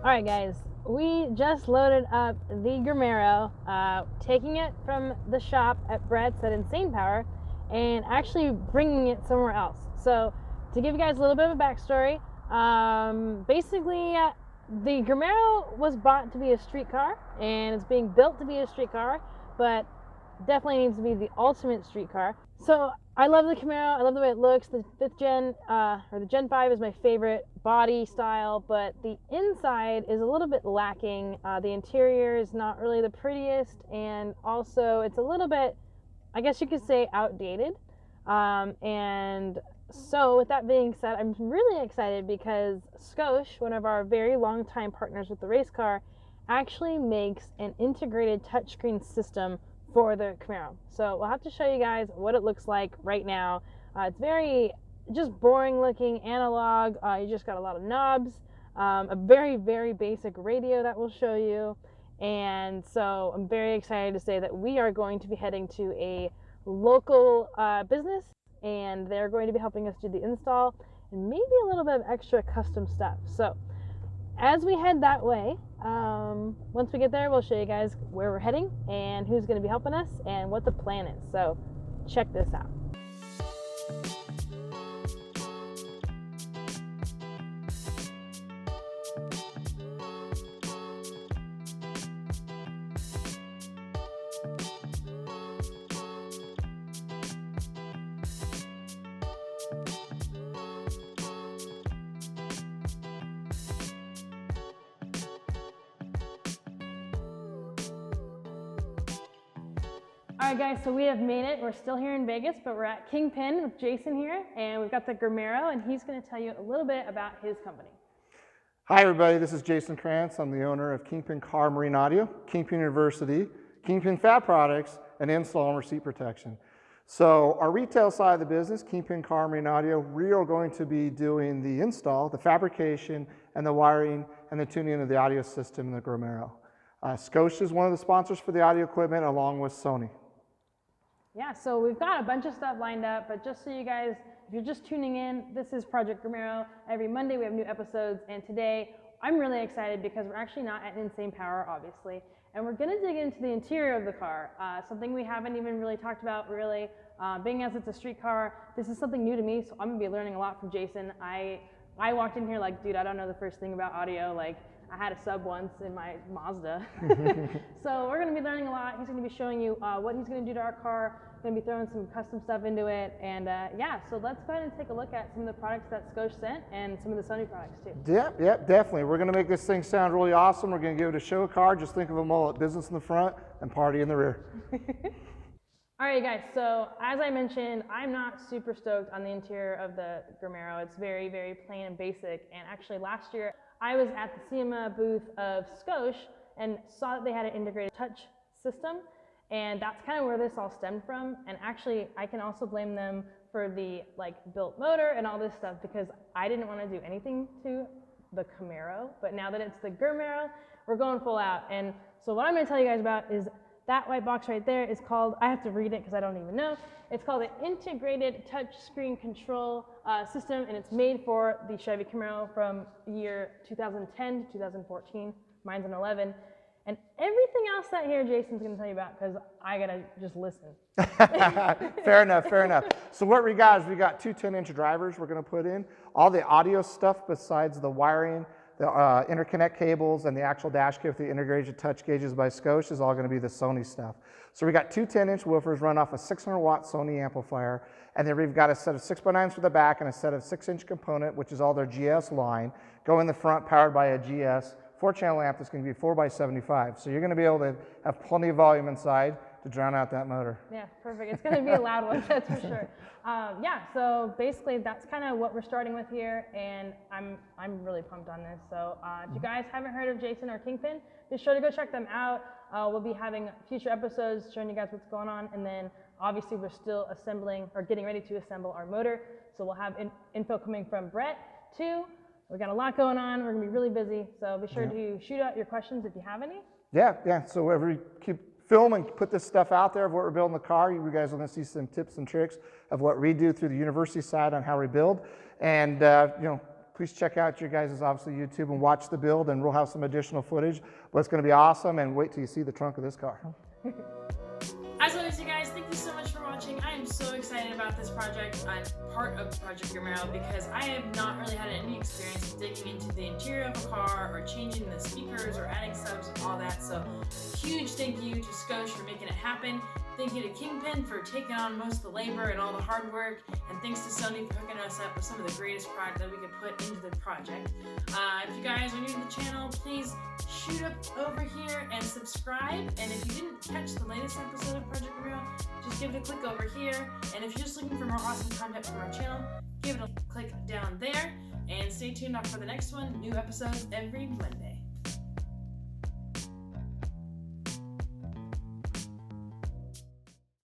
All right, guys, we just loaded up the GrrMaro, taking it from the shop at Brett's at Insane Power and actually bringing it somewhere else. So to give you guys a little bit of a backstory, basically the GrrMaro was bought to be a street car and it's being built to be a street car, but definitely needs to be the ultimate street car. So I love the Camaro. I love the way it looks. The 5th gen, or the Gen 5 is my favorite body style, but the inside is a little bit lacking. The interior is not really the prettiest, and also it's a little bit, I guess you could say, outdated. And so with that being said, I'm really excited because Scosche, one of our very long-time partners with the race car, actually makes an integrated touchscreen system for the Camaro. So we'll have to show you guys what it looks like right now. It's very just boring looking analog. You just got a lot of knobs, a very, very basic radio that we'll show you. And so I'm very excited to say that we are going to be heading to a local business, and they're going to be helping us do the install and maybe a little bit of extra custom stuff. So as we head that way, once we get there, we'll show you guys where we're heading and who's going to be helping us and what the plan is. So check this out. All right, guys, so we have made it. We're still here in Vegas, but we're at KINGPIN with Jason here, and we've got the GrrMaro, and he's going to tell you a little bit about his company. Hi, everybody. This is Jason Krantz. I'm the owner of KINGPIN Car and Marine Audio, KINGPIN University, KINGPIN Fab Products, and Install and Receipt Protection. So our retail side of the business, KINGPIN Car and Marine Audio, we are going to be doing the install, the fabrication, and the wiring, and the tuning of the audio system in the GrrMaro. Scosche is one of the sponsors for the audio equipment, along with SONY. Yeah, so we've got a bunch of stuff lined up, but just so you guys, if you're just tuning in, this is Project GrrMaro. Every Monday we have new episodes, and today I'm really excited because we're actually not at Insane Power, obviously, and we're going to dig into the interior of the car, something we haven't even really talked about, really. Being as it's a street car, this is something new to me, so I'm going to be learning a lot from Jason. I walked in here like, dude, I don't know the first thing about audio. Like, I had a sub once in my Mazda. So we're going to be learning a lot. He's going to be showing you what he's going to do to our car. Going to be throwing some custom stuff into it. And yeah, so let's go ahead and take a look at some of the products that Scosche sent and some of the SONY products too. Yep, definitely. We're going to make this thing sound really awesome. We're going to give it a show car. Just think of them all at business in the front and party in the rear. All right, guys, so as I mentioned, I'm not super stoked on the interior of the GrrMaro. It's very, very plain and basic. And actually last year, I was at the SEMA booth of Scosche and saw that they had an integrated touch system, and that's kind of where this all stemmed from. And actually, I can also blame them for the built motor and all this stuff because I didn't want to do anything to the Camaro, but now that it's the GrrMaro, we're going full out. And so what I'm going to tell you guys about is that white box right there is called, I have to read it because I don't even know, it's called an integrated touchscreen control system, and it's made for the Chevy Camaro from year 2010 to 2014. Mine's an 11. And everything else that here Jason's going to tell you about because I got to just listen. Fair enough, fair enough. So what we got is we got two 10-inch drivers we're going to put in. All the audio stuff besides the wiring, the interconnect cables, and the actual dash kit with the integrated touch gauges by Scosche is all going to be the SONY stuff. So we got two 10-inch woofers run off a 600-watt SONY amplifier, and then we've got a set of 6x9s for the back and a set of 6-inch component, which is all their GS line, go in the front powered by a GS 4-channel amp that's going to be 4x75. So you're going to be able to have plenty of volume inside to drown out that motor. Yeah, perfect. It's going to be a loud one, that's for sure. Yeah, so basically that's kind of what we're starting with here, and I'm really pumped on this. So if you guys haven't heard of Jason or KINGPIN, be sure to go check them out. We'll be having future episodes showing you guys what's going on, and then obviously we're still assembling or getting ready to assemble our motor. So we'll have info coming from Brett too. We got a lot going on. We're going to be really busy, so be sure to shoot out your questions if you have any. Yeah. So whenever we keep film and put this stuff out there of what we're building the car, you guys are going to see some tips and tricks of what we do through the university side on how we build. And please check out your guys' obviously YouTube and watch the build, and we'll have some additional footage. But it's going to be awesome, and wait till you see the trunk of this car. As always, you guys, thank you so much for watching. I am so excited about this project. I'm part of Project GrrMaro because I have not really had any experience digging into the interior of a car or changing the speakers or adding subs and all that. So huge thank you to Scosche for making it happen. Thank you to KINGPIN for taking on most of the labor and all the hard work. And thanks to Sony for hooking us up with some of the greatest product that we could put into the project. If you guys are new to the channel, please shoot up over here and subscribe. And if you didn't catch the latest episode of Project GrrMaro, just give it a click over here. And if you're just looking for more awesome content from our channel, give it a click down there. And stay tuned for the next one. New episodes every Monday.